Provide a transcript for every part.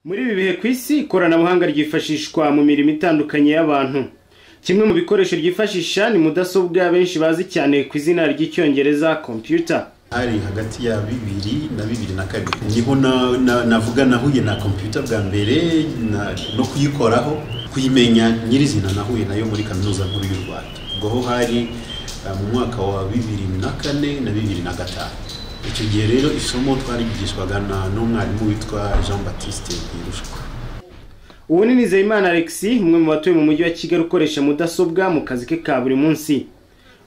Muri ibi bihe ku isi ikoranabuhanga ryifashishwa mu mirimo itandukanye y'abantu. Kimwe mu bikoresho ryifashisha ni mudasobwa benshi bazi cyane ku izina ry'icyongereza computer. Ari hagati ya 2000 na 2002 niho navuga nahuye na computer bwa mbere no kuyikoraho kuyimenya nyirizina nahuye nayo muri kaminuza nkuru y'u Rwanda. Ubwo hari mu mwaka wa 2004 na 2005. Icyo gihe rero isomo twarigishwaga n'umwarimu witwa Jean Baptiste Birushwa. Ubu ni Nizeyimana Alexis, umwe mu batuye mu mujyi wa Kigali ukoresha mudasobwa mu kazi ke ka buri munsi.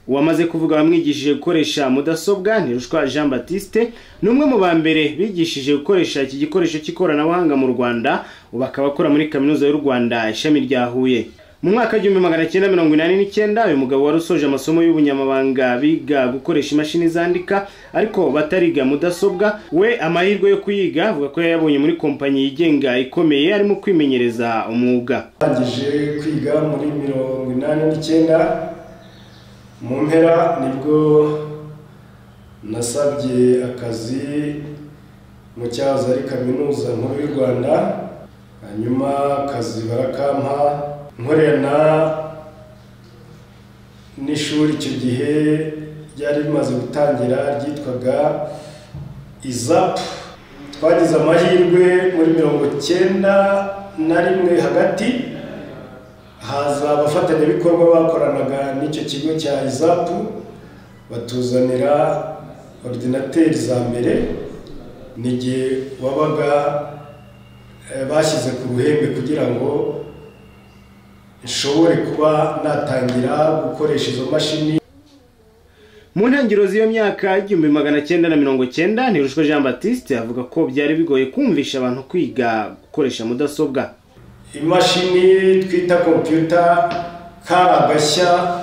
Uwamaze kuvuga bamwigishije gukoresha mudasobwa ni Rushwa Jean Baptiste, n'umwe mu bambere bigishije gukoresha iki gikoresho cy'ikoranabuhanga mu Rwanda, ubu akaba akora muri kaminuza y'u Rwanda ishami rya Huye. Mu mwaka wa 1989 uyu mugabo warusoje amasomo y'ubunyamabanga biga gukoresha imashini zandika ariko batariga mudasobwa, we amahirwe yo kuyiga avuga ko yabonye muri kompanyi yigenga ikomeye arimo kwimenyereza umwuga. Ndangije kwiga muri 1989 mu mpera nibwo nasabye akazi mu cyahoze ari kaminuza nkuru y'u Rwanda, hanyuma akazi barakampa nkorana n'ishuri icyo gihe ryari rimaze gutangira ryitwaga IZAP. Twagize amahirwe muri 1991 hagati haza abafatanyabikorwa bakoranaga n'icyo kigo cya IZAP batuzanira ordinateri za mbere, n'igihe wabaga bashyize ku ruhembe kugira ngo nshobore kuba natangira gukoresha izo mashini. Mu ntangiriro z'iyo myaka 1990 ni Rushwa Jean Baptiste avuga ko byari bigoye kumvisha abantu kwiga gukoresha mudasobwa. Imashini twita computer karagashya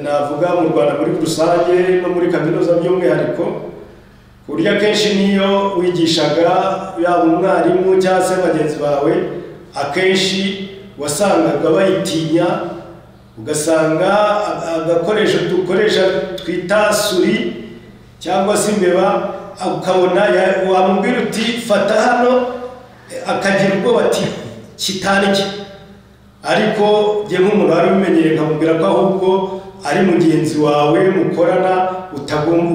navuga mu Rwanda muri rusange no muri kaminuza by'umwihariko, kurya kenshi niyo wigishaga yaba umwarimu cyangwa se bagenzi bawe akenshi wasangaga bayitinya, ugasanga agakoresho dukoresha twita suri cyangwa se imbeba, ukabona wamubwira uti fata hano akagira ubwoba ati kitaniki, ariko je nk'umuntu wari umenyereye nkamubwira ko ahubwo ari mugenzi wawe mukorana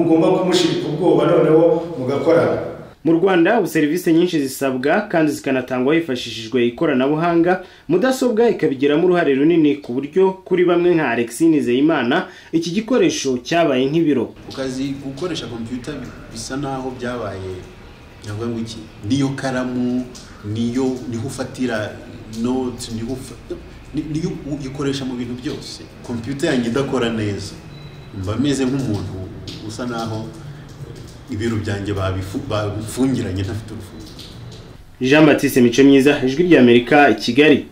ugomba kumushirika ubwoba noneho mugakorana. Mu Rwanda ubu serivisi nyinshi zisabwa kandi zikanatangwa hifashishijwe ikoranabuhanga. Mudasobwa ikabigiramo uruhare runini ku buryo kuri bamwe nka Alexis Nizeyimana iki gikoresho cyabaye nk'ibiro. Ukazi gukoresha computer bisa naho byabaye navuga ngo iki niyo karamu niyo ufatira note niyo uyikoresha mu bintu byose. Computer yanjye idakora neza mba meze nk'umuntu usa naho ibiro byanjye babifungiranye ntafite urufunguzo. Jean Baptiste Mico Myiza, Ijwi ry'Amerika, Kigali.